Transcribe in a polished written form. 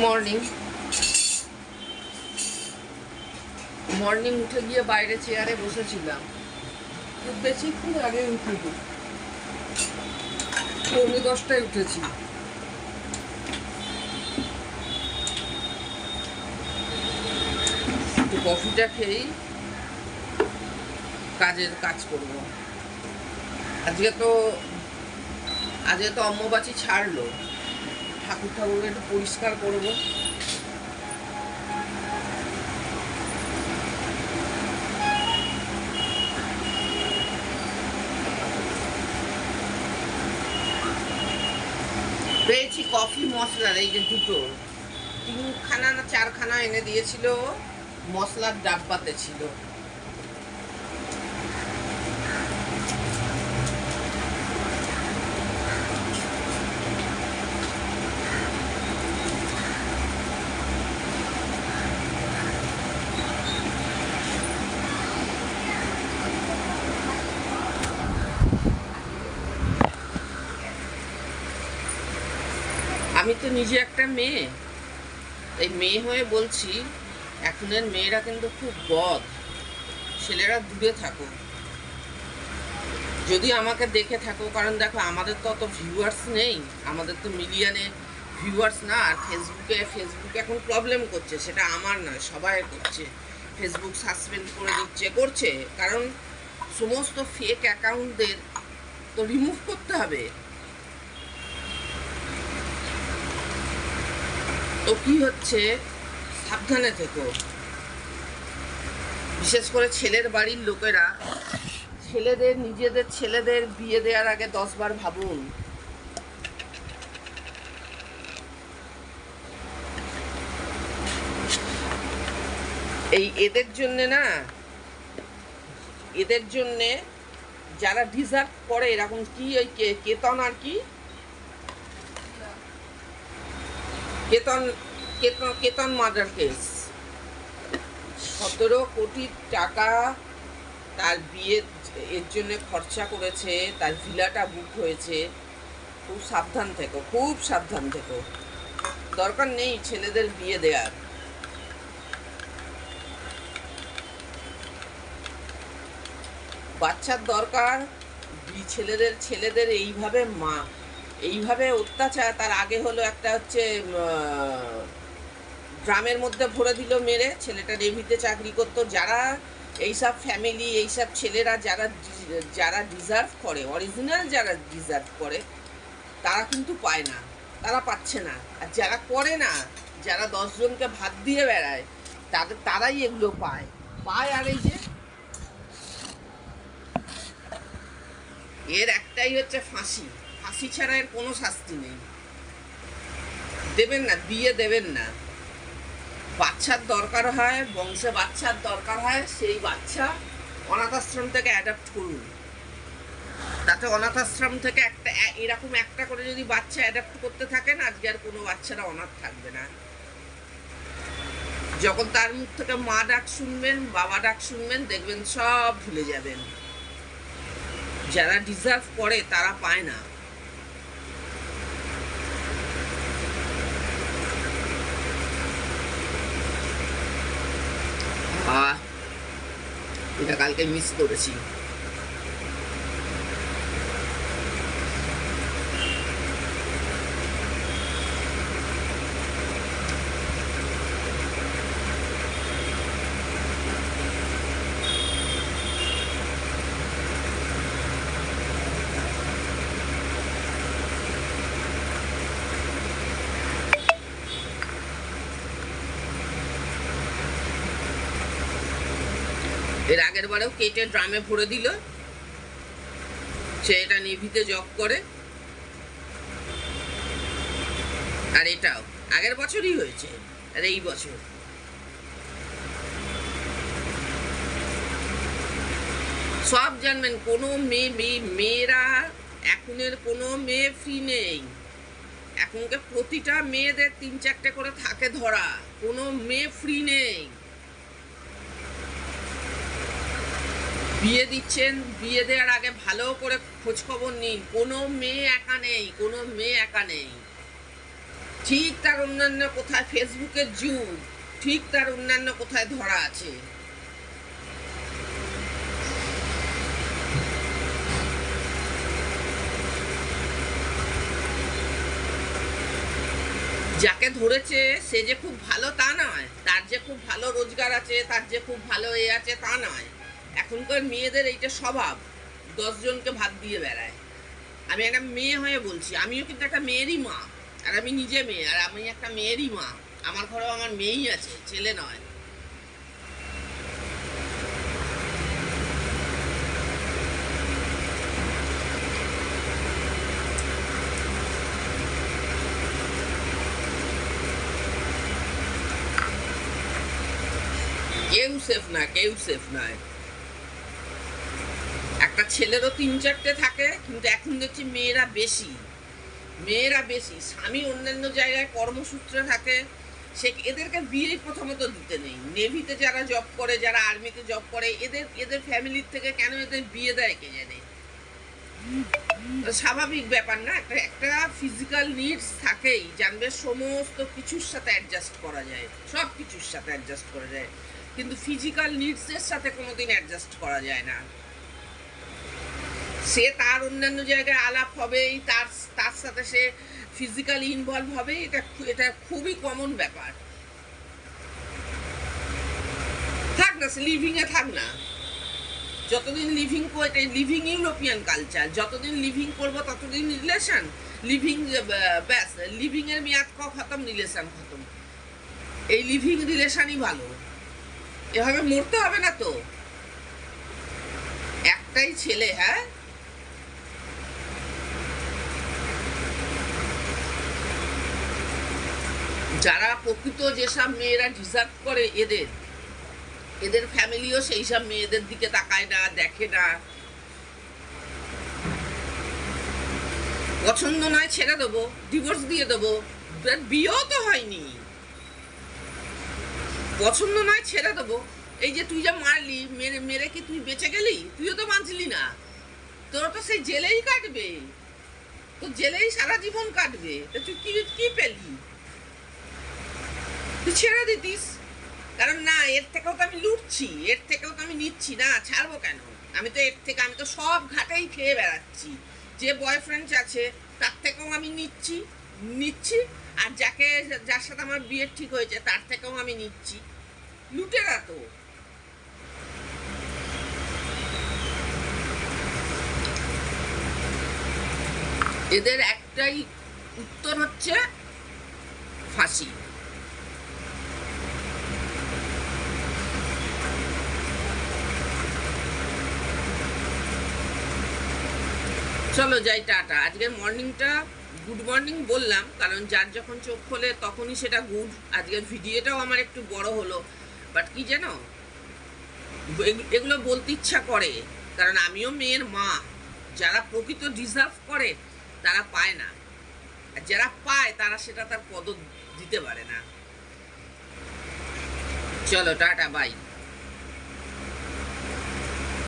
Morning morning উঠে গিয়ে বাইরে চেয়ারে বসেছিলাম। খুব বেশিক্ষণ আগে উঠিনি, 9:45 উঠেছি। একটু কফিটা খেয়েই কাজ করব। আজকে তো অম্বুবাচী ছাড়লো, ঠাকুরকে একটু পরিষ্কার করবো। পেয়েছি কফি মশলার, এই যে দুটো 3খানা না 4খানা এনে দিয়েছিল, মশলার ডাব্বাতে ছিল। আমি তো নিজে একটা মেয়ে, এই মেয়ে হয়ে বলছি, এখনের মেয়েরা কিন্তু খুব বদ। ছেলেরা দূরে থাকো, যদি আমাকে দেখে থাকো, কারণ দেখো আমাদের তো অত ভিউয়ার্স নেই, আমাদের তো মিলিয়নে ভিউয়ার্স না। আর ফেসবুকে এখন প্রবলেম করছে, সেটা আমার নয়, সবাই করছে। ফেসবুক সাসপেন্ড করে করছে, কারণ সমস্ত ফেক অ্যাকাউন্টদের তো রিমুভ করতে হবে। তো কি হচ্ছে, সাবধানে থেকো। বিশেষ করে ছেলের বাড়ির লোকেরা নিজেদের ছেলেদের বিয়ে দেওয়ার আগে 10 বার ভাবুন। এদের জন্যে যারা ডিজার্ভ করে, এরকম কি ওই কেতন আর কি কেতন মার্ডার কেস, 17 কোটি টাকা তার বিয়ে এর জন্য খরচা করেছে, তার ভিলাটা বুক হয়েছে। খুব সাবধান থেকো, দরকার নেই ছেলেদের বিয়ে দেওয়ার। বাচ্চার দরকার, ছেলেদের এইভাবে অত্যাচার। তার আগে হলো একটা হচ্ছে ড্রামের মধ্যে ভরে দিল মেরে, ছেলেটা নেভিতে চাকরি করতো। যারা এইসব ফ্যামিলি, এইসব ছেলেরা যারা ডিজার্ভ করে, অরিজিনাল যারা ডিজার্ভ করে, তারা কিন্তু পায় না, তারা পাচ্ছে না। আর যারা করে না, যারা 10 জনকে ভাত দিয়ে বেড়ায়, তারাই এগুলো পায়। আর এই যে এর একটাই হচ্ছে ফাঁসি ছাড়া এর কোনো শাস্তি নেই। বিয়ে দেবেন না। বাচ্চার দরকার হয়, বংশে বাচ্চার দরকার হয়, সেই বাচ্চা অনাথ আশ্রম থেকে অ্যাডাপ্ট করুন। তাতে অনাথ আশ্রম থেকে এরকম একটা করে যদি বাচ্চা অ্যাডাপ্ট করতে থাকেন, আজকে আর কোনো বাচ্চারা অনাথ থাকবে না। যখন তার মুখ থেকে মা ডাক শুনবেন, বাবা ডাক শুনবেন, দেখবেন সব ভুলে যাবেন। যারা ডিজার্ভ করে তারা পায় না। এটা কালকে মিস করেছি। এর আগের বারেও কেটে ড্রামে ভরে দিল, সে এটা নেভিতে জব করে। আর এটাও আগের বছরই হয়েছে, আর এই বছর সব জানবেন। কোনো মেয়েরা এখনের কোনো মেয়ে ফ্রি নেই। এখনকার প্রতিটা মেয়েদের 3-4টে করে থাকে ধরা, কোনো মেয়ে ফ্রি নেই। বিয়ে দিচ্ছেন, বিয়ে দেওয়ার আগে ভালো করে খোঁজ খবর নিন। কোনো মেয়ে একা নেই, ঠিক তার অন্যান্য কোথায় ফেসবুকের যুগ, ঠিক তার অন্যান্য কোথায় ধরা আছে। যাকে ধরেছে সে যে খুব ভালো তা নয়, তার যে খুব ভালো রোজগার আছে, তার যে খুব ভালো এ আছে তা নয়। এখনকার মেয়েদের এইটা স্বভাব, 10 জনকে ভাত দিয়ে বেড়ায়। আমি একটা মেয়ে হয়ে বলছি, আমিও কিন্তু একটা মেয়েরই মা, আর আমি নিজে মেয়ে, আর আমি একটা মেয়েরই মা। আমার ঘরেও আমার মেয়েই আছে, ছেলে নয়। কেউ সেফ না, কেউ সেফ নয়। একটা ছেলেরও 3-4টে থাকে, কিন্তু এখন দেখছি মেয়েরা বেশি, মেয়েরা বেশি। স্বামী অন্যান্য জায়গায় কর্মসূত্রে থাকে, সে এদেরকে বিয়ে প্রথমত দিতে নেই। নেভিতে যারা জব করে, যারা আর্মিতে জব করে, এদের ফ্যামিলির থেকে কেন এদের বিয়ে দেয় কে জানে। স্বাভাবিক ব্যাপার না, একটা ফিজিক্যাল নিডস থাকেই, জানবে সমস্ত কিছুর সাথে অ্যাডজাস্ট করা যায়, সব কিছুর সাথে অ্যাডজাস্ট করা যায়, কিন্তু ফিজিক্যাল নিডসের সাথে কোনোদিন অ্যাডজাস্ট করা যায় না। সে তার অন্যান্য জায়গায় আলাপ হবেই, তার সাথে সে ফিজিক্যালি ইনভলভ হবে, এটা খুবই কমন ব্যাপার। থাক না, সে লিভিংয়ে থাক না, যতদিন লিভিং করে, লিভিং ইউরোপিয়ান কালচার, যতদিন লিভিং করবো ততদিন রিলেশন, লিভিং ব্যাস, লিভিং এর মেয়াদ খতম, রিলেশন খতম। এই লিভিং রিলেশনই ভালো, এভাবে মরতে হবে না তো। একটাই ছেলে, হ্যাঁ, যারা প্রকৃত যেসব মেয়েরা ডিজার্ভ করে, এদের ফ্যামিলিও সেই সব মেয়েদের দিকে তাকায় না, দেখে না। পছন্দ নয় ছেড়ে দেবো, ডিভোর্স দিয়ে দেবো, বিয়েও তো হয়নি। পছন্দ নয় ছেড়ে দেবো। এই যে তুই যা মারলি, মেরে কি তুই বেঁচে গেলি? তুইও তো বাঁচলি না, তোর তো সেই জেলেই কাটবে, তো জেলেই সারা জীবন কাটবে। তুই কি পেলি? তুই ছেড়ে দিতিস, কারণ না, এর থেকেও তো আমি লুটছি, এর থেকেও তো আমি নিচ্ছি না, ছাড়বো কেন? আমি তো সব ঘাটেই খেয়ে বেড়াচ্ছি। যে বয়ফ্রেন্ড আছে তার থেকেও আমি নিচ্ছি, আর যার সাথে আমার বিয়ে ঠিক হয়েছে তার থেকেও আমি নিচ্ছি। লুটেরা তো। এদের একটাই উত্তর হচ্ছে ফাঁসি। চলো যাই, টাটা। আজকের মর্নিংটা গুড মর্নিং বললাম, কারণ যার যখন চোখ খোলে তখনই সেটা গুড। আজকের ভিডিওটাও আমার একটু বড় হলো, বাট কি জানো, এগুলো বলতে ইচ্ছা করে, কারণ আমিও মেয়ের মা। যারা প্রকৃত ডিজার্ভ করে তারা পায় না, আর যারা পায় তারা সেটা তার কদর দিতে পারে না। চলো টাটা, বাই।